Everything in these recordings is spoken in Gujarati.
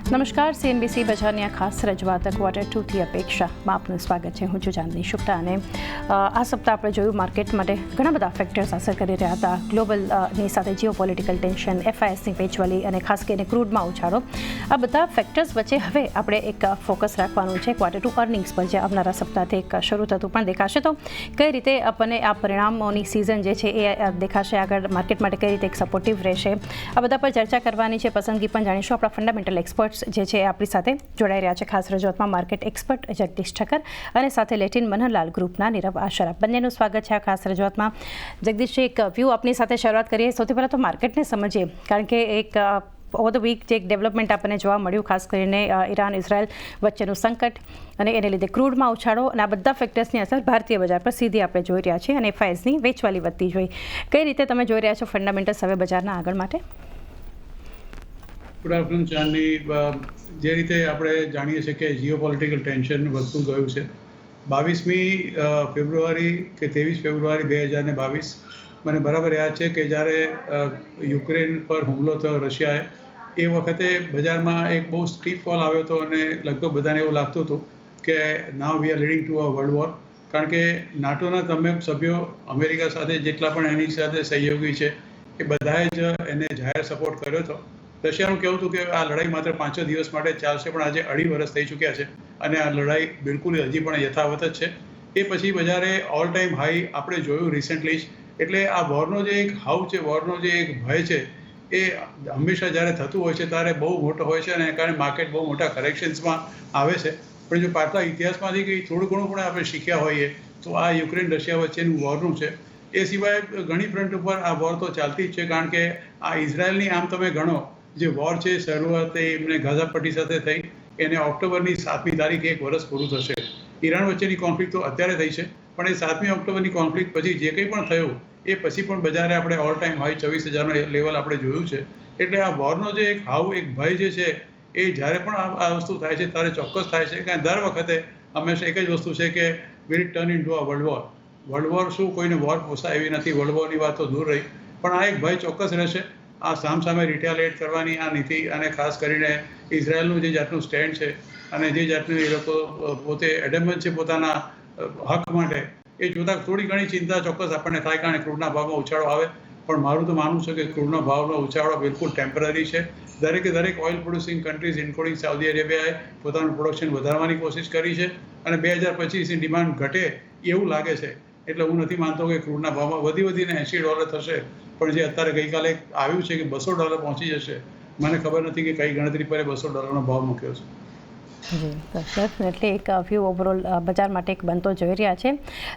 નમસ્કાર, CNBC બજારની આ ખાસ રજૂઆત ક્વાર્ટર 2થી અપેક્ષામાં આપનું સ્વાગત છે. હું છું ચાંદની શુક્લા અને આ સપ્તાહ આપણે જોયું માર્કેટ માટે ઘણા બધા ફેક્ટર્સ અસર કરી રહ્યા હતા. ગ્લોબલની સાથે જીઓપોલિટિકલ ટેન્શન, FISની પેચવલી અને ખાસ કરીને ક્રૂડમાં ઉછાળો, આ બધા ફેક્ટર્સ વચ્ચે હવે આપણે એક ફોકસ રાખવાનું છે ક્વાર્ટર 2 અર્નિંગ્સ પર, જે આવનારા સપ્તાહથી એક શરૂ થતું પણ દેખાશે. તો કઈ રીતે આપણને આ પરિણામોની સિઝન જે છે એ દેખાશે, આગળ માર્કેટ માટે કઈ રીતે એક સપોર્ટિવ રહેશે, આ બધા પર ચર્ચા કરવાની છે. પસંદગી પણ જાણીશું. આપણા ફંડામેન્ટલ એક્સપર્ટ્સ જે છે આપણી સાથે જોડાઈ રહ્યા છે. ખાસ રજૂઆતમાં માર્કેટ એક્સપર્ટ જગદીશ ઠક્કર અને સાથે લેટિન મનહરલાલ ગ્રુપના નીરવ આશરા. બંનેનું સ્વાગત છે આ ખાસ રજૂઆતમાં. જગદીશજી, એક વ્યૂ આપની સાથે શરૂઆત કરીએ. સૌથી પહેલાં તો માર્કેટને સમજીએ, કારણ કે એક ઓવર ધ વીક જે એક ડેવલપમેન્ટ આપણને જોવા મળ્યું, ખાસ કરીને ઈરાન ઇઝરાયલ વચ્ચેનું સંકટ અને એને લીધે ક્રૂડમાં ઉછાળો અને આ બધા ફેક્ટર્સની અસર ભારતીય બજાર પર સીધી આપણે જોઈ રહ્યા છીએ અને FISની વેચવાલી વધતી જોઈ. કઈ રીતે તમે જોઈ રહ્યા છો ફંડામેન્ટલ્સ હવે બજારના આગળ માટે? ગુડ આફ્ટરનૂન ચાંદની. જે રીતે આપણે જાણીએ છીએ કે જીઓપોલિટિકલ ટેન્શન વધતું ગયું છે. 22મી ફેબ્રુઆરી કે 23 ફેબ્રુઆરી 2022 મને બરાબર યાદ છે કે જ્યારે યુક્રેન પર હુમલો થયો રશિયાએ, એ વખતે બજારમાં એક બહુ સ્ટીપ ફોલ આવ્યો હતો અને લગભગ બધાને એવું લાગતું હતું કે now we are leading to a world war. કારણ કે નાટોના તમામ સભ્યો અમેરિકા સાથે જેટલા પણ એની સાથે સહયોગી છે એ બધાએ જ એને જાહેર સપોર્ટ કર્યો હતો. રશિયાનું કહેવું હતું કે આ લડાઈ માત્ર 5 દિવસ માટે ચાલશે, પણ આજે 2.5 વર્ષ થઈ ચૂક્યા છે અને આ લડાઈ બિલકુલ હજી પણ યથાવત જ છે. એ પછી બજારે ઓલ ટાઈમ હાઈ આપણે જોયું રિસેન્ટલી જ. એટલે આ વોરનો જે એક હાવ છે, વોરનો જે એક ભય છે, એ હંમેશા જ્યારે થતું હોય છે ત્યારે બહુ મોટો હોય છે અને એના કારણે માર્કેટ બહુ મોટા કરેક્શન્સમાં આવે છે. પણ જો પાછલા ઇતિહાસમાંથી કંઈ થોડું ઘણું પણ આપણે શીખ્યા હોઈએ તો આ યુક્રેન રશિયા વચ્ચેનું વોરનું છે. એ સિવાય ઘણી ફ્રન્ટ ઉપર આ વોર તો ચાલતી જ છે, કારણ કે આ ઇઝરાયલની આમ તમે ગણો જે વોર છે, શરૂઆતે એમને ગાઝા પટ્ટી સાથે થઈ, એને ઓક્ટોબરની 7મી તારીખે 1 વર્ષ પૂરું થશે. ઈરાન વચ્ચેની કોન્ફ્લિક્ટ તો અત્યારે થઈ છે, પણ એ 7મી ઓક્ટોબરની કોન્ફ્લિક્ટ પછી જે કંઈ પણ થયું એ પછી પણ બજારે આપણે ઓલ ટાઈમ હાઈ 24,000નો લેવલ આપણે જોયું છે. એટલે આ વોરનો જે એક હાવ, એક ભય જે છે, એ જ્યારે પણ આ વસ્તુ થાય છે ત્યારે ચોક્કસ થાય છે. કારણ દર વખતે હંમેશા એક જ વસ્તુ છે કે will it turn into a world war. World war શું, કોઈને વોર પોસાય એવી નથી, વર્લ્ડ વોરની વાત તો દૂર રહી, પણ આ એક ભય ચોક્કસ રહેશે. આ સામસામે રિટેલિએટ કરવાની આ નીતિ અને ખાસ કરીને ઇઝરાયલનું જે જાતનું સ્ટેન્ડ છે અને જે જાતનું એ લોકો પોતે એડેમન્ટ છે પોતાના હક માટે, એ જોતાં થોડી ઘણી ચિંતા ચોક્કસ આપણને થાય, કારણ ક્રૂડના ભાવમાં ઉછાળો આવે. પણ મારું તો માનવું છે કે ક્રૂડના ભાવનો ઉછાળો બિલકુલ ટેમ્પરરી છે. દરેક oil producing countries including Saudi અરેબિયાએ પોતાનું પ્રોડક્શન વધારવાની કોશિશ કરી છે અને 2025ની ડિમાન્ડ ઘટે એવું લાગે છે. એટલે હું નથી માનતો કે ક્રૂડના ભાવમાં વધીને $80 થશે, પણ જે અત્યારે ગઈકાલે આવ્યું છે કે $200 પહોંચી જશે, મને ખબર નથી કે કઈ ગણતરી પર $200નો ભાવ મૂક્યો છે. જી, ડેફિનેટલી એક વ્યૂ ઓવરઓલ બજાર માટે એક બનતો જોઈ રહ્યા છે.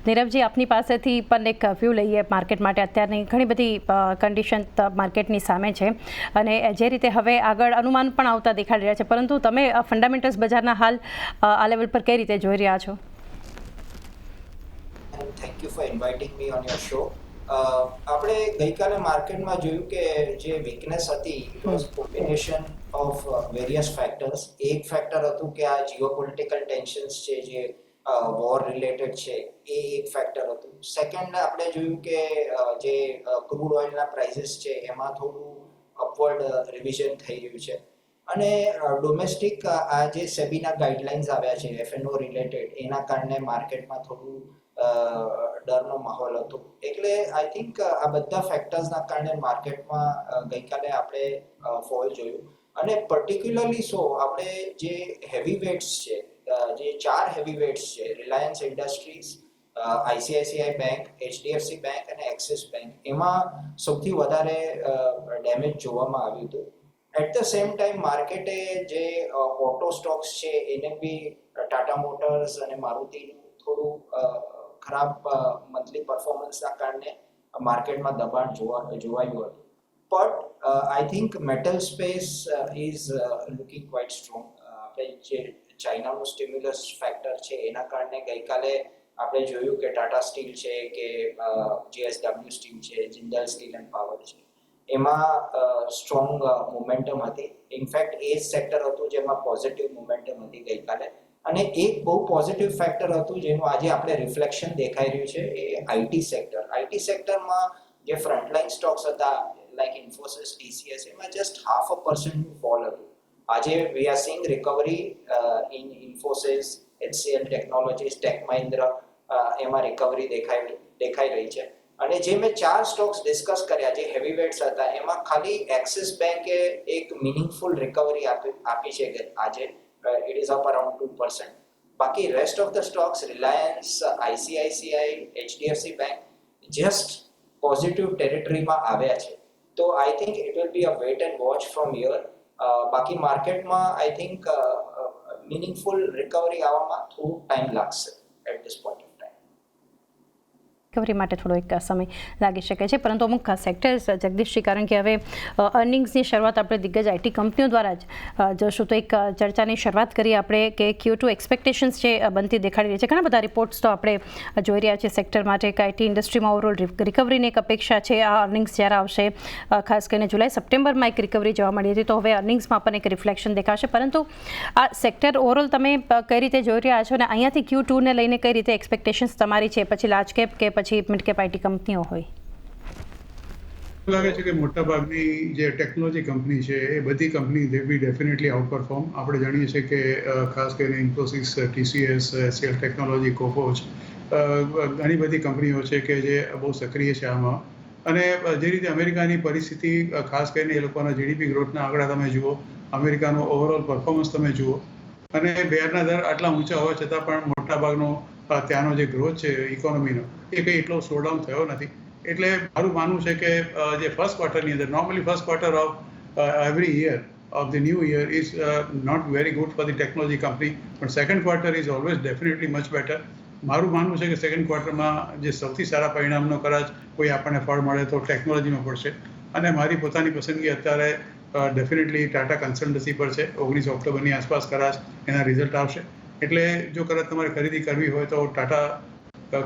નીરવજી, આપની પાસેથી પણ એક વ્યૂ લઈએ માર્કેટ માટે. અત્યારની ઘણી બધી કન્ડિશન માર્કેટની સામે છે અને જે રીતે હવે આગળ અનુમાન પણ આવતા દેખાડી રહ્યા છે, પરંતુ તમે ફંડામેન્ટલ્સ બજારના હાલ આ લેવલ પર કઈ રીતે જોઈ રહ્યા છો? Thank you for inviting me on your show. આપણે ગઈકાલે માર્કેટમાં જોયું કે જે વીકનેસ હતી it was combination of various factors. એક ફેક્ટર હતું કે આ જીઓપોલિટિકલ ટેન્શન્સ છે જે વોર રિલેટેડ છે, એ એક ફેક્ટર હતું. સેકન્ડ, આપણે જોયું કે જે ક્રૂડ ઓઇલના પ્રાઇસીસ છે એમાં થોડું અપવર્ડ રિવિઝન થઈ રહ્યું છે. અને ડોમેસ્ટિક આ જે સેબીના ગાઈડલાઇન્સ આવ્યા છે FNO રિલેટેડ, એના કારણે માર્કેટમાં થોડું ડરનો માહોલ હતો. એટલે આઈ થિંક આ બધા ફેક્ટર્સના કારણે માર્કેટમાં ગઈકાલે આપણે ફોલ જોયું. અને પર્ટિક્યુલરલી આપણે જે હેવી વેટ્સ છે, જે 4 હેવી વેટ્સ છે, Reliance industries, ICICI bank, HDFC bank અને એક્સિસ બેંક, એમાં સૌથી વધારે ડેમેજ જોવામાં આવ્યું હતું. એટ ધ સેમ ટાઈમ માર્કેટે જે ઓટો સ્ટોક્સ છે એને બી ટાટા મોટર્સ અને મારુતિનું થોડું ખરાબ મંથલી પરફોર્મન્સના કારણે માર્કેટમાં દબાણ જોવાયું હતું. But I think metal space is looking quite strong. આપણે જે ચાઇનાનું સ્ટિમ્યુલસ ફેક્ટર છે એના કારણે ગઈકાલે આપણે જોયું કે ટાટા સ્ટીલ છે કે JSW સ્ટીલ છે, જિંદલ સ્ટીલ એન્ડ પાવર છે, એમાં સ્ટ્રોંગ મોમેન્ટમ હતી. ઇનફેક્ટ એ જ સેક્ટર હતું જેમાં પોઝિટિવ મોમેન્ટમ હતી ગઈકાલે. અને એક બહુ પોઝિટિવ ફેક્ટર હતું જેનું આજે આપણે રિફ્લેક્શન દેખાઈ રહ્યું છે, એ આઈટી સેક્ટર. આઈટી સેક્ટરમાં જે ફ્રન્ટલાઇન સ્ટોક્સ હતા લાઈક ઇન્ફોસિસ, TCS, એમાં જસ્ટ 0.5% ફોલ હતું. આજે we are seeing recovery in Infosys, HCL technologies, Tech Mahindra, એમાં રિકવરી દેખાઈ રહી છે. અને જે મેં 4 સ્ટોક્સ ડિસ્કસ કર્યા જે હેવી વેટ્સ હતા એમાં ખાલી એક્સિસ બેંકે એક મિનિંગફુલ રિકવરી આપી છે કે આજે ઇટ ઇઝ અપ અરાઉન્ડ 2%. બાકી rest of the stocks Reliance, ICICI, HDFC bank just positive ટેરિટરીમાં આવ્યા છે. તો I think it will be a wait and watch from here. બાકી માર્કેટમાં આઈ થિંક મિનિંગફુલ રિકવરી આવવામાં થોડું ટાઈમ લાગશે એટ ધીસ પોઈન્ટ. રિકવરી માટે થોડો એક સમય લાગી શકે છે, પરંતુ અમુક સેક્ટર્સ જગદીશજી, કારણ કે હવે અર્નિંગ્સની શરૂઆત આપણે દિગ્ગજ IT કંપનીઓ દ્વારા જ જોશું તો એક ચર્ચાની શરૂઆત કરીએ આપણે કે Q2 એક્સપેક્ટેશન્સ જે બનતી દેખાડી રહી છે. ઘણા બધા રિપોર્ટ્સ તો આપણે જોઈ રહ્યા છીએ સેક્ટર માટે કે IT ઇન્ડસ્ટ્રીમાં ઓવરઓલ રિકવરીની એક અપેક્ષા છે. આ અર્નિંગ્સ જ્યારે આવશે, ખાસ કરીને જુલાઈ-સપ્ટેમ્બરમાં એક રિકવરી જોવા મળી હતી, તો હવે અર્નિંગ્સમાં પણ એક રિફ્લેક્શન દેખાશે. પરંતુ આ સેક્ટર ઓવરઓલ તમે કઈ રીતે જોઈ રહ્યા છો અને અહીંયાથી Q2ને લઈને કઈ રીતે એક્સપેક્ટેશન્સ તમારી છે, પછી લાર્જ કેપ કે પછી મિડ કેપ IT કંપનીઓ હોય? લાગે છે કે મોટાભાગની જે ટેકનોલોજી કંપની છે એ બધી કંપની દે બી ડેફિનેટલી આઉટપરફોર્મ. આપણે જાણીએ છીએ કે ખાસ કરીને ઇન્ફોસિસ, TCS, HCL ટેકનોલોજી, કોફોર્જ, ઘણી બધી કંપનીઓ છે કે જે બહુ સક્રિય છે આમાં. અને જે રીતે અમેરિકાની પરિસ્થિતિ, ખાસ કરીને એ લોકોના GDP ગ્રોથના આંકડા તમે જુઓ, અમેરિકાનો ઓવરઓલ પરફોર્મન્સ તમે જુઓ, અને વ્યાજના દર આટલા ઊંચા હોવા છતાં પણ મોટાભાગનો ત્યાંનો જે ગ્રોથ છે ઇકોનોમીનો એ કંઈ એટલો સ્લોડાઉન થયો નથી. એટલે મારું માનવું છે કે જે ફર્સ્ટ ક્વાર્ટરની અંદર, normally first quarter of every year of the new year is not very good for the technology company, but second quarter is always definitely much better. મારું માનવું છે કે સેકન્ડ ક્વાર્ટરમાં જે સૌથી સારા પરિણામનો કદાચ કોઈ આપણને ફળ મળે તો ટેકનોલોજીમાં પડશે. અને મારી પોતાની પસંદગી અત્યારે ડેફિનેટલી ટાટા કન્સલ્ટન્સી પર છે. 19 ઓક્ટોબરની આસપાસ કદાચ એના રિઝલ્ટ આવશે. એટલે જો કદાચ તમારે ખરીદી કરવી હોય તો ટાટા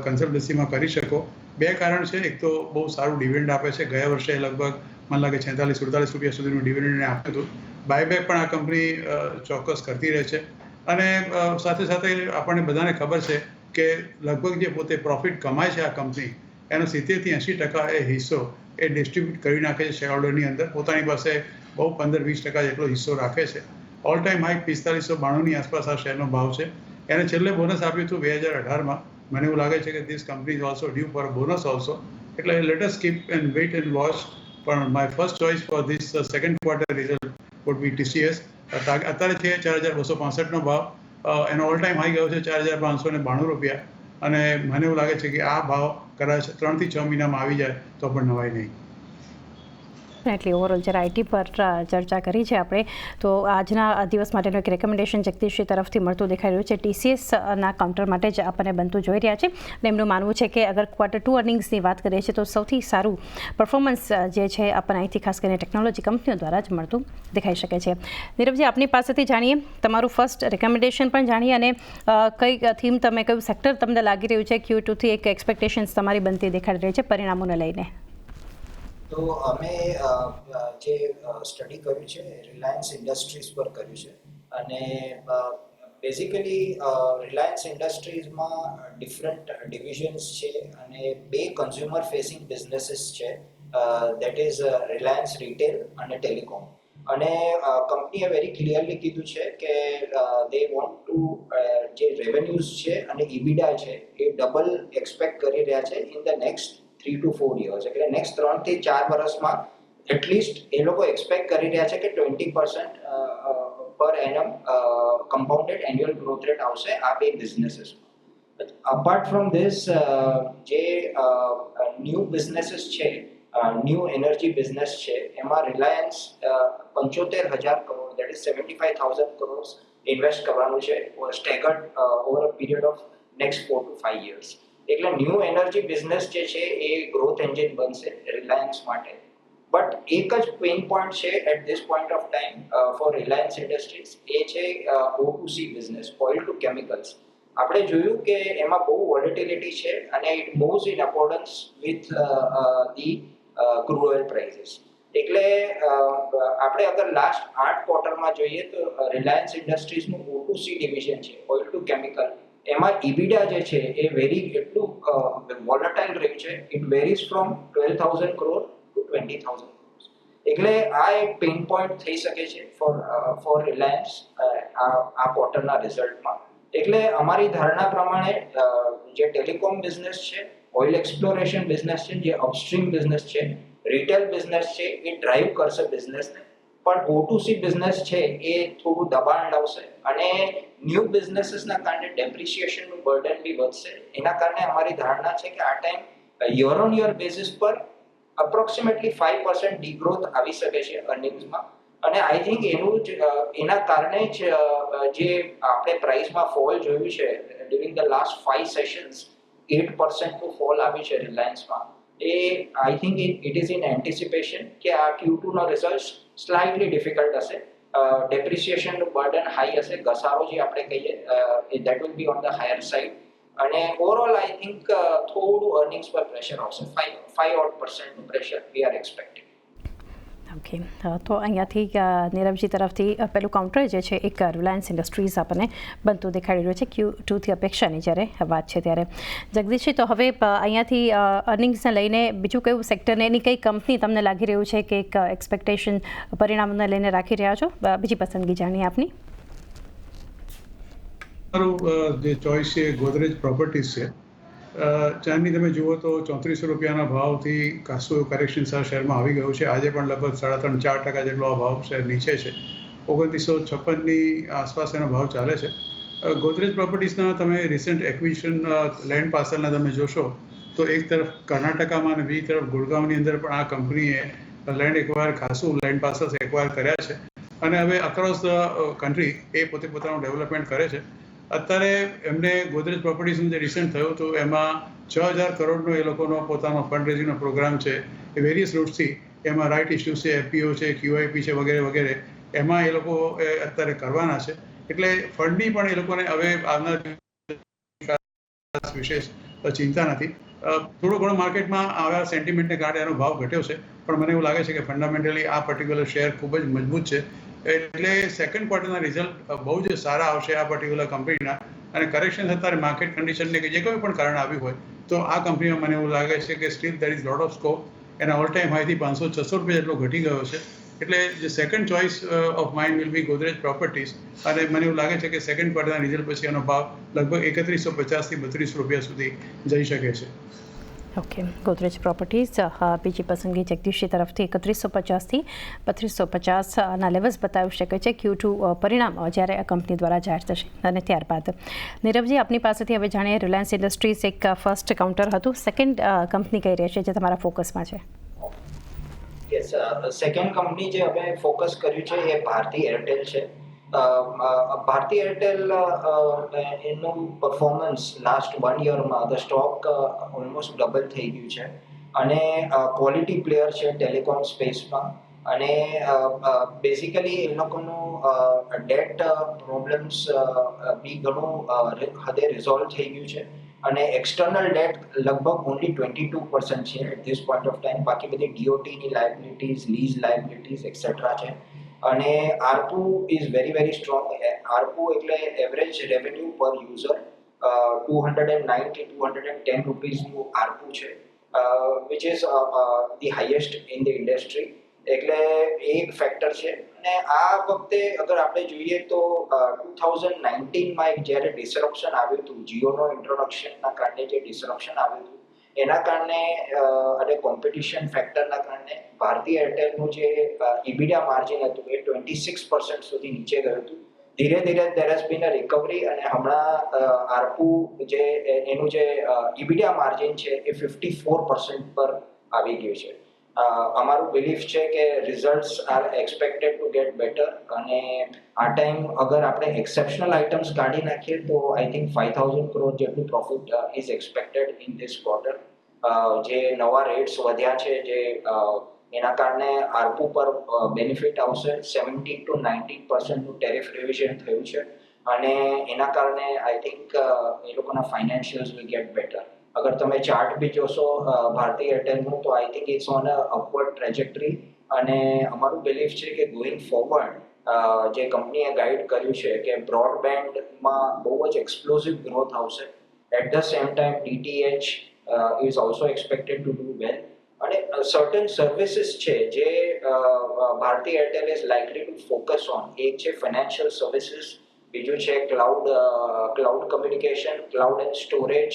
કન્સલ્ટન્સીમાં કરી શકો. 2 કારણ છે. એક તો બહુ સારું ડિવિડન્ડ આપે છે. ગયા વર્ષે લગભગ મને લાગે 46-47 રૂપિયા સુધીનું ડિવિડન્ડ આપ્યું હતું. બાયબેક પણ આ કંપની ચોક્કસ કરતી રહે છે. અને સાથે સાથે આપણને બધાને ખબર છે કે લગભગ જે પોતે પ્રોફિટ કમાય છે આ કંપની, એનો 70-80% એ હિસ્સો એ ડિસ્ટ્રીબ્યુટ કરી નાખે છે શેરહોલ્ડરની અંદર. પોતાની પાસે બહુ 15-20% જેટલો હિસ્સો રાખે છે. ઓલ ટાઈમ હાઈ 4592ની આસપાસ આ શેરનો ભાવ છે. એને છેલ્લે બોનસ આપ્યું હતું 2018માં. મને એવું લાગે છે કે this company is also due for bonus also. એટલે let us keep and wait and watch. પણ my first choice for this second quarter result would be TCS. અત્યારે છે 4265નો ભાવ. એનો ઓલ ટાઈમ હાઈ ગયો છે 4592 રૂપિયા. અને મને એવું લાગે છે કે આ ભાવ કદાચ 3 થી 6 મહિનામાં આવી જાય તો પણ નવાઈ નહીં. ડેફિનેટલી ઓવરઓલ જ્યારે IT પર ચર્ચા કરી છે આપણે, તો આજના દિવસ માટેનું એક રેકમેન્ડેશન જગદીશજી તરફથી મળતું દેખાઈ રહ્યું છે. TCSના કાઉન્ટર માટે જ આપણને બનતું જોઈ રહ્યા છે. અને એમનું માનવું છે કે અગર Q2 અર્નિંગ્સની વાત કરીએ છીએ તો સૌથી સારું પરફોર્મન્સ જે છે આપણને અહીંથી ખાસ કરીને ટેકનોલોજી કંપનીઓ દ્વારા જ મળતું દેખાઈ શકે છે. નીરવજી, આપની પાસેથી જાણીએ તમારું ફર્સ્ટ રેકમેન્ડેશન પણ જાણીએ અને કઈ થીમ તમે, કયું સેક્ટર તમને લાગી રહ્યું છે Q2થી એક એક્સપેક્ટેશન્સ તમારી બનતી દેખાડી રહી છે પરિણામોને લઈને? તો અમે જે સ્ટડી કર્યું છે રિલાયન્સ ઇન્ડસ્ટ્રીઝ પર કર્યું છે. અને બેઝિકલી રિલાયન્સ ઇન્ડસ્ટ્રીઝમાં ડિફરન્ટ ડિવિઝન્સ છે અને 2 કન્ઝ્યુમર ફેસિંગ બિઝનેસીસ છે. દેટ ઇઝ રિલાયન્સ રિટેલ અને ટેલિકોમ. અને કંપનીએ વેરી ક્લિયરલી કીધું છે કે દે વોન્ટ ટુ જે રેવન્યુઝ છે અને EBITDA છે એ ડબલ એક્સપેક્ટ કરી રહ્યા છે in the next 3 to 4 years. એટલે નેક્સ્ટ 3 થી 4 વર્ષમાં એટલીસ્ટ એ લોકો એક્સપેક્ટ કરી રહ્યા છે કે 20% per annum compounded annual growth rate આવશે આ 2 બિઝનેસીસમાં. અપાર્ટ ફ્રોમ ધીસ જે ન્યૂ બિઝનેસીસ છે, ન્યૂ એનર્જી બિઝનેસ છે, એમાં Reliance 75,000 crore, that is 75,000 crore invest કરવાનું છે staggered over a period of next 4 to 5 years. એટલે ન્યૂ એનર્જી બિઝનેસ જે છે એ ગ્રોથ એન્જિન બનશે રિલાયન્સ માટે. બટ એક જ પેઇન પોઈન્ટ છે at this point of time for Reliance industries, એ છે O2C business, oil two chemicals. આપણે જોયું કે એમાં બહુ વોલેટિલિટી છે અને it moves in accordance with the crude oil prices. એટલે આપણે અગર લાસ્ટ 8 ક્વાર્ટરમાં જોઈએ તો રિલાયન્સ ઇન્ડસ્ટ્રીઝનું O2C ડિવિઝન છે, ઓઇલ ટુ કેમિકલ, એમાં EBITDA જે છે એ એટલું વોલેટાઇલ રહ્યું છે. It varies from 12,000 crore to 20,000 crore. એટલે આ એક પેઇન પોઈન્ટ થઈ શકે છે ફોર રિલાયન્સ આ ક્વાર્ટરના રિઝલ્ટમાં. એટલે અમારી ધારણા પ્રમાણે જે ટેલિકોમ બિઝનેસ છે, ઓઇલ એક્સપ્લોરેશન બિઝનેસ છે, જે અપસ્ટ્રીમ બિઝનેસ છે, રિટેલ બિઝનેસ છે, એ ડ્રાઈવ કરશે બિઝનેસને. પણ O2C બિઝનેસ છે એ થોડું દબાણ લાવશે અને ન્યૂ બિઝનેસીસના કારણે ડેપ્રિસિએશનનું બર્ડન બી વધશે. એના કારણે અમારી ધારણા છે કે આ time year on year basis પર અપ્રોક્સિમેટલી 5% ડીગ્રોથ આવી શકે છે અર્નિંગ્સમાં. અને આઈ થિંક એના કારણે જ જે આપણે પ્રાઇસમાં ફોલ જોયું છે ડ્યુરિંગ ધ લાસ્ટ 5 સેશન્સ 8%નું ફોલ આવ્યું છે રિલાયન્સમાં. એ I think it is in anticipation કે આ Q2 નો રિઝલ્ટ સ્લાઇટલી ડિફિકલ્ટ હશે. ડેપ્રિસિએશનનું બર્ડન હાઈ હશે, ઘસારો જે આપણે કહીએ that will be on the higher side. અને ઓવરઓલ આઈ થિંક થોડું અર્નિંગ્સ પર પ્રેશર આવશે. 5% pressure V are expecting. Okay, તો અહીંયાથી નીરવજી તરફથી પેલું કાઉન્ટર જે છે એક રિલાયન્સ ઇન્ડસ્ટ્રીઝ આપણને બનતું દેખાડી રહ્યું છે Q2થી અપેક્ષાની જ્યારે વાત છે ત્યારે. જગદીશજી, તો હવે અહીંયાથી અર્નિંગ્સને લઈને બીજું કયું સેક્ટરને એની કઈ કંપની તમને લાગી રહ્યું છે કે એક એક્સપેક્ટેશન પરિણામને લઈને રાખી રહ્યા છો? બીજી પસંદગી જાણીએ આપની. મારું જે ચોઈસ છે ગોદરેજ પ્રોપર્ટીઝ છે. ચાંદની તમે જુઓ તો 3400 રૂપિયાના ભાવથી ખાસું કરેક્શન આ શેરમાં આવી ગયું છે. આજે પણ લગભગ 3.5-4% જેટલો આ ભાવ શેર નીચે છે. 2956ની આસપાસ એનો ભાવ ચાલે છે. ગોદરેજ પ્રોપર્ટીઝના તમે રિસેન્ટ એક્વિઝિશન લેન્ડ પાર્સલના તમે જોશો તો એક તરફ કર્ણાટકામાં અને બીજી તરફ ગુડગાંવની અંદર પણ આ કંપનીએ લેન્ડ ખાસું લેન્ડ પાર્સલ્સ એક્વાયર કર્યા છે અને હવે અક્રોસ ધ કન્ટ્રી એ પોતાનું ડેવલપમેન્ટ કરે છે. અત્યારે એમને ગોદરેજ પ્રોપર્ટીઝનું જે રિસન્ટ થયું હતું એમાં 6000 કરોડનો એ લોકોનો પોતાનો ફંડ રેઝિંગનો પ્રોગ્રામ છે. એ વેરિયસ રૂટ્સથી એમાં રાઇટ ઇસ્યુ છે, FPO છે, QIP છે વગેરે વગેરે એમાં એ લોકો અત્યારે કરવાના છે. એટલે ફંડની પણ એ લોકોને હવે આવનાર વિશેષ ચિંતા નથી. થોડું ઘણું માર્કેટમાં આવ્યા સેન્ટિમેન્ટને કારણે એનો ભાવ ઘટ્યો છે, પણ મને એવું લાગે છે કે ફંડામેન્ટલી આ પર્ટિક્યુલર શેર ખૂબ જ મજબૂત છે. એટલે સેકન્ડ ક્વાર્ટરના રિઝલ્ટ બહુ જ સારા આવશે આ પર્ટિક્યુલર કંપનીના. અને કરેક્શન અત્યારે માર્કેટ કન્ડિશનને કે જે કોઈ પણ કારણ આવ્યું હોય તો આ કંપનીમાં મને એવું લાગે છે કે steel there is lot of scope. એના ઓલ ટાઈમ હાઈથી 500-600 રૂપિયા જેટલો ઘટી ગયો છે. એટલે જે second choice of mind will be Godrej properties. અને મને એવું લાગે છે કે સેકન્ડ ક્વાર્ટરના રિઝલ્ટ પછી એનો ભાવ લગભગ 3150થી 32 રૂપિયા સુધી જઈ શકે છે. Okay, Godrej properties. બીજી પસંદગી જગદીશજી તરફથી 3150થી 3250ના લેવલ્સ બતાવી શકે છે Q2 પરિણામ જ્યારે આ કંપની દ્વારા જાહેર થશે. અને ત્યારબાદ નીરવજી, આપની પાસેથી હવે જાણીએ રિલાયન્સ ઇન્ડસ્ટ્રીઝ એક ફર્સ્ટ કાઉન્ટર હતું. સેકન્ડ કંપની કઈ રહેશે જે તમારા ફોકસમાં છે? યસ, સેકન્ડ કંપની જે અમે ફોકસ કર્યું છે એ ભારતી એરટેલ છે. ભારતી એરટેલ એનું પરફોર્મન્સ લાસ્ટ 1 યરમાં ધ સ્ટોક ઓલમોસ્ટ ડબલ થઈ ગયું છે અને ક્વોલિટી પ્લેયર છે ટેલિકોમ સ્પેસમાં. અને બેઝિકલી એ લોકોનું ડેટ પ્રોબ્લેમ્સ બી ઘણું હદે રિઝોલ્વ થઈ ગયું છે અને એક્સટર્નલ ડેટ લગભગ ઓનલી 22% છે at this point of time. બાકી બધી DOTની લાયબિલિટીઝ, લીઝ લાયબિલિટીઝ એક્સેટ્રા છે. અને ARPU is very strong. ARPU એટલે એવરેજ રેવન્યુ પર યુઝર 209-210 રૂપીસનું ARPU છે, which is the highest in the industry. એટલે એક ફેક્ટર છે. અને આ વખતે અગર આપણે જોઈએ તો 2019માં એક જ્યારે ડિસરપ્શન આવ્યું હતું, જીઓનો ઇન્ટ્રોડક્શનના કારણે જે ડિસરપ્શન આવ્યું હતું એના કારણે અને કોમ્પિટિશન ફેક્ટરના કારણે ભારતી એરટેલનું જે EBITDA માર્જિન હતું એ 26% સુધી નીચે ગયું હતું. ધીરે there has been a recovery અને હમણાં ARPU જે એનું જે EBITDA માર્જિન છે એ 54% પર આવી ગયું છે. અમારું બિલીફ છે કે results are expected to get better. અને આ ટાઈમ અગર આપણે એક્સેપ્શનલ આઇટમ્સ કાઢી નાખીએ તો આઈ થિંક 5000 કરોડ જેટલું profit is expected in this quarter. જે નવા રેટ્સ વધ્યા છે જે એના કારણે ARPU પર બેનિફિટ આવશે. 70-90% ટેરિફ રિવિઝન થયું છે અને એના કારણે આઈ થિંક એ લોકોના ફાઇનાન્શિયલ્સ વિલ ગેટ બેટર. અગર તમે ચાર્ટ બી જોશો ભારતી એરટેલનું તો I think it's on a upward trajectory. અને અમારું બિલીફ છે કે ગોઈંગ ફોરવર્ડ જે કંપનીએ ગાઈડ કર્યું છે કે બ્રોડબેન્ડમાં બહુ જ એક્સપ્લોઝિવ ગ્રોથ આવશે. At the same time DTH is also expected to do well. અને સર્ટન સર્વિસીસ છે જે Bharti Airtel is likely to focus on, એક છે ફાઇનાન્શિયલ સર્વિસીસ, બીજું છે cloud communication, cloud and storage,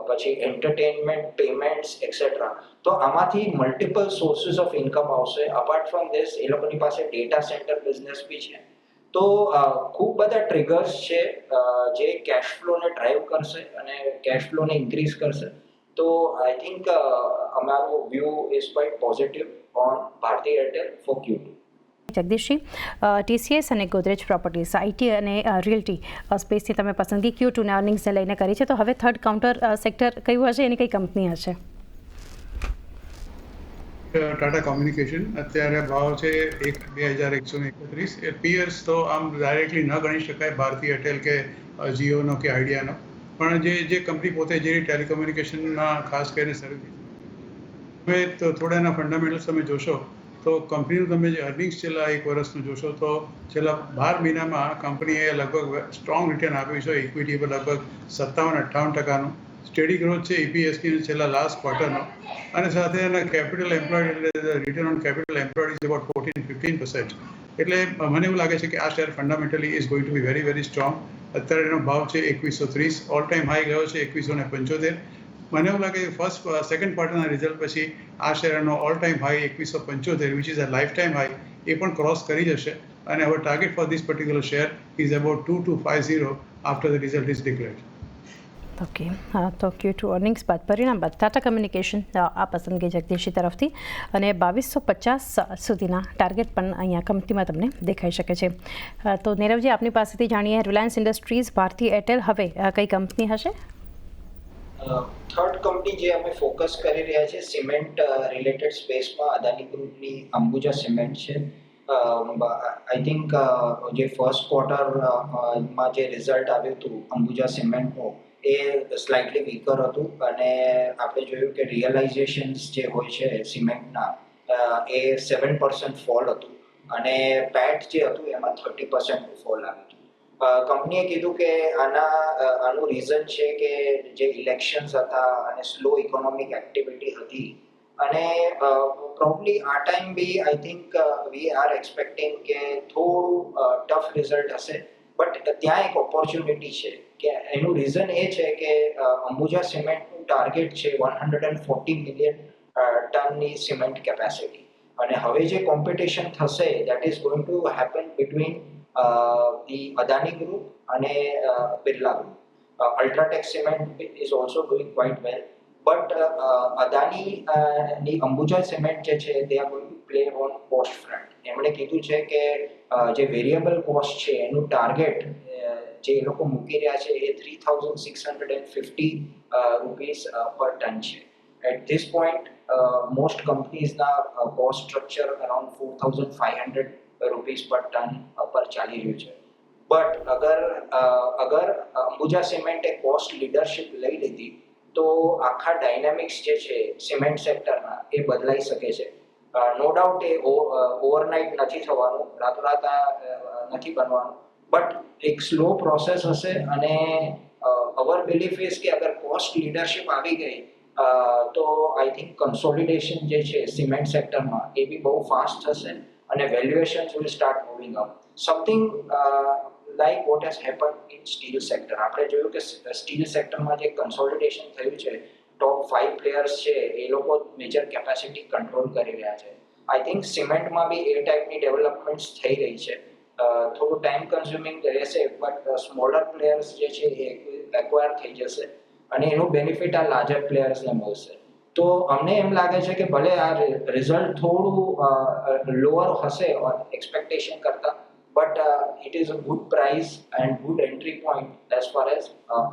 પછી એન્ટરટેનમેન્ટ, પેમેન્ટ્સ એક્સેટ્રા. તો આમાંથી મલ્ટિપલ સોર્સિસ ઓફ ઇન્કમ આવશે. અપાર્ટ ફ્રોમ ધીસ એ લોકોની પાસે ડેટા સેન્ટર બિઝનેસ બી છે. તો ખૂબ બધા ટ્રિગર્સ છે જે કેશ ફ્લોને ડ્રાઈવ કરશે અને કેશ ફ્લોને ઇન્ક્રીઝ કરશે. તો આઈ થિંક અમારો view is quite positive on Bharti Airtel for Q2. જગદીશજી, TCS અને ગોદરેજ પ્રોપર્ટીઝ IT અને રિયલ્ટી સ્પેસની તમે પસંદગી Q2ના અર્નિંગ્સને લઈને કરી છે, તો હવે થર્ડ કાઉન્ટર સેક્ટર કયું હશે, એની કઈ કંપની હશે? ટાટા કોમ્યુનિકેશન અત્યારે ભાવ છે 2,131. એ પિયર્સ તો આમ ડાયરેક્ટલી ન ગણી શકાય ભારતી એરટેલ કે જીઓનો કે આઈડિયાનો, પણ જે કંપની પોતે જે ટેલિકોમ્યુનિકેશનમાં ખાસ કરીને સર્વિસ, હવે તો થોડા એના ફંડામેન્ટલ્સ તમે જોશો તો કંપનીનું તમે જે અર્નિંગ્સ છેલ્લા 1 વર્ષનું જોશો તો છેલ્લા 12 મહિનામાં કંપનીએ લગભગ સ્ટ્રોંગ રિટર્ન આપ્યું છે. ઇક્વિટી પર લગભગ 57-58%નું સ્ટેડી ગ્રોથ છે EPSની છેલ્લા લાસ્ટ ક્વાર્ટરનો, અને સાથે એના કેપિટલ એમ્પ્લોયડ એટલે return on capital employed is about 14-15%. એટલે મને એવું લાગે છે કે આ share fundamentally is going to be very very strong. અત્યારે એનો ભાવ છે 2130, ઓલ ટાઈમ હાઈ ગયો છે 2175. મને એવું લાગે કે સેકન્ડ ક્વાર્ટરના રિઝલ્ટ પછી આ શેરનો all time high 2175 is a lifetime ટાઈમ હાઈ, એ પણ ક્રોસ કરી જશે. અને હવે target for this particular share is about 2250 after the result is declared. Okay, હા, તો Q2 અર્નિંગ્સ બાદ, પરિણામ બાદ ટાટા કમ્યુનિકેશન આ પસંદગી જગદીશજી તરફથી, અને 2250 સુધીના ટાર્ગેટ પણ અહીંયા કંપનીમાં તમને દેખાઈ શકે છે. તો નીરવજી, આપની પાસેથી જાણીએ, રિલાયન્સ ઇન્ડસ્ટ્રીઝ, ભારતી એરટેલ, હવે કઈ કંપની હશે? થર્ડ કંપની જે અમે ફોકસ કરી રહ્યા છે સિમેન્ટ રિલેટેડ સ્પેસમાં, અદાની ગ્રુપની અંબુજા સિમેન્ટ છે. આઈ થિંક જે ફર્સ્ટ ક્વાર્ટરમાં જે રિઝલ્ટ આવ્યું હતું અંબુજા સિમેન્ટનું એ સ્લાઇટલી વીકર હતું, અને આપણે જોયું કે રિયલાઇઝેશન્સ જે હોય છે સિમેન્ટના એ 7% ફોલ હતું, અને પેટ જે હતું એમાં 30% ફોલ આવ્યું હતું. કંપનીએ કીધું કે આનું રીઝન છે કે જે ઇલેક્શન્સ હતા અને સ્લો ઇકોનોમિક એક્ટિવિટી હતી, અને પ્રોબ્લી આ time be I think we are expecting કે થોડું ટફ રિઝલ્ટ હશે. બટ ત્યાં એક ઓપોર્ચ્યુનિટી છે કે એનું રીઝન એ છે કે અંબુજા સિમેન્ટનું ટાર્ગેટ છે 140 મિલિયન ટનની સિમેન્ટ કેપેસિટી, અને હવે જે કોમ્પિટિશન થશે that is going to happen between the Adani Group અને Birla Group. Ultratech Cement is also doing quite well, but Adani ની અંબુજા સિમેન્ટ જે છે they are going to play on cost front. એમણે કીધું છે કે જે વેરિયેબલ કોસ્ટ છે એનું ટાર્ગેટ જે એ લોકો મૂકી રહ્યા છે એ 3,650 રૂપીસ પર ટન છે. At this point, most companies' cost structure around 4,500 rupees per ton પર ચાલી રહ્યું છે. બટ અગર અંબુજા સિમેન્ટે કોસ્ટ લીડરશિપ લઈ લીધી તો આખા ડાયનામિક્સ જે છે સિમેન્ટ સેક્ટરના એ બદલાઈ શકે છે. નો ડાઉટ એ ઓવરનાઇટ નથી થવાનું, રાતોરાત નથી બનવાનું, બટ એક સ્લો પ્રોસેસ હશે, અને અવર બિલીફ ઇઝ કે અગર કોસ્ટ લીડરશિપ આવી ગઈ તો આઈ થિંક કન્સોલિડેશન જે છે સિમેન્ટ સેક્ટરમાં એ બી બહુ ફાસ્ટ થશે, અને valuations will start moving up. Something like what has happened in steel sector. આપણે જોયું કે સ્ટીલ સેક્ટરમાં જે કન્સોલિડેશન થયું છે, ટોપ 5 પ્લેયર્સ છે એ લોકો મેજર કેપેસિટી કંટ્રોલ કરી રહ્યા છે. આઈ થિંક સિમેન્ટમાં બી એ ટાઈપની ડેવલપમેન્ટ્સ થઈ રહી છે. થોડું ટાઈમ કન્ઝ્યુમિંગ રહેશે, બટ સ્મોલર પ્લેયર્સ જે છે એ એક્વાયર થઈ જશે, અને એનું બેનિફિટ આ લાર્જર પ્લેયર્સને મળશે. તો અમને એમ લાગે છે કે ભલે આ રિઝલ્ટ થોડું લોઅર હશે એક્સપેક્ટેશન કરતા, but it is a good price and good entry point as far as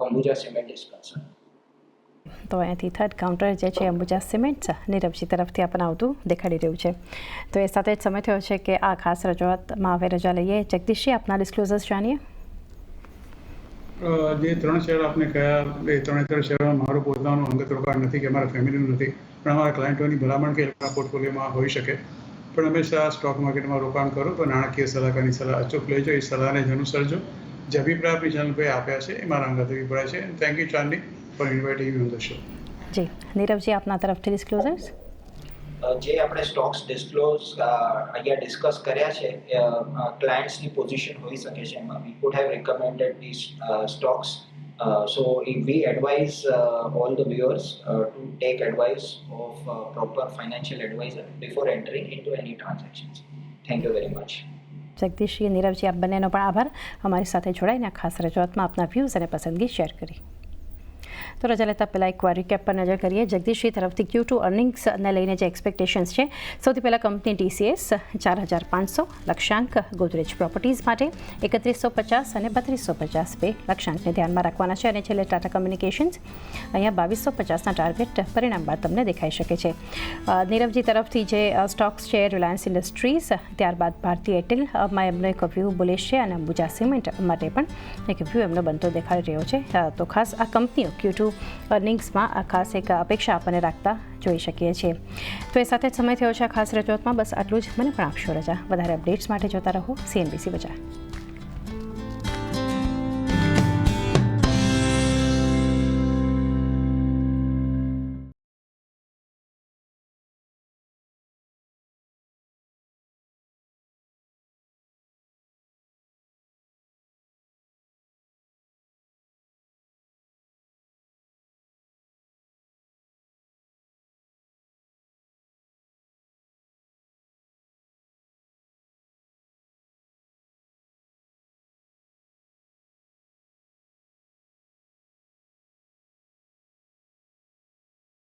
Ambuja cement is concern. તો અહીંયાથી થર્ડ કાઉન્ટર જે છે અંબુજા સિમેન્ટ નીરવજી તરફથી આપણને આવતું દેખાડી રહ્યું છે. તો એ સાથે જ સમય થયો છે કે આ ખાસ રજૂઆતમાં હવે રજા લઈએ. જગદીશજી, આપના ડિસ્ક્લોઝર્સ જાણીએ. જે 3 શેર આપને કયા, એ 3 શેરોમાં મારું પોતાનું અંગત રોકાણ નથી કે અમારા ફેમિલીનું નથી, પણ અમારા ક્લાયન્ટોની ભલામણ કે એમના પોર્ટફોલિયોમાં હોઈ શકે. પણ હંમેશા સ્ટોક માર્કેટમાં રોકાણ કરો તો નાણાકીય સલાહકારની સલાહ અચૂક લેજો, એ સલાહને જ અનુસરજો. જે અભિપ્રાય આપણી ચેનલ પર આપ્યા છે એ મારા અંગત અભિપ્રાય છે. Thank you Chandi for inviting me on the show. જી નીરવજી, આપના તરફથી ડિસ્ક્લોઝર્સ. જે આપણે સ્ટોક્સ ડિસ્ક્લોઝ અહીંયા ડિસ્કસ કર્યા છે ક્લાયન્ટ્સની પોઝિશન હોઈ શકે છે એમાં we could have recommended this stocks so we advise all the viewers to take advice of proper financial advisor before entering into any transactions. Thank you very much. જગદીશજી, નીરવજી, આપ બંનેનો પણ આભાર અમારી સાથે જોડાઈને આ ખાસ રજૂઆતમાં આપના વ્યૂઝ અને પસંદગી શેર કરી. તો રજા લેતા પહેલાં એકવાર રિકેપ પર નજર કરીએ. જગદીશજી તરફથી Q2 અર્નિંગ્સને લઈને જે એક્સપેક્ટેશન્સ છે, સૌથી પહેલાં કંપની TCS 4,500 લક્ષ્યાંક, ગોદરેજ પ્રોપર્ટીઝ માટે 3,150 અને 3,250 બે લક્ષ્યાંકને ધ્યાનમાં રાખવાના છે. અને છેલ્લે ટાટા કમ્યુનિકેશન્સ અહીંયા 2,250ના ટાર્ગેટ પરિણામ બાદ તમને દેખાઈ શકે છે. નીરવજી તરફથી જે સ્ટોક્સ છે, રિલાયન્સ ઇન્ડસ્ટ્રીઝ, ત્યારબાદ ભારતીય એરટેલમાં એમનો એક વ્યૂ બુલિશ છે અને અંબુજા સિમેન્ટ માટે પણ એક વ્યૂ એમનો બનતો દેખાઈ રહ્યો છે. તો ખાસ આ કંપનીઓ Q2 અર્નિંગ્સમાં આ ખાસ એક અપેક્ષા આપણને રાખતા જોઈ શકીએ છીએ. તો એ સાથે જ સમય થયો છે આ ખાસ રજૂઆતમાં. બસ આટલું જ. મને પણ આપશો રજા. વધારે અપડેટ્સ માટે જોતા રહો CNBC બજાર.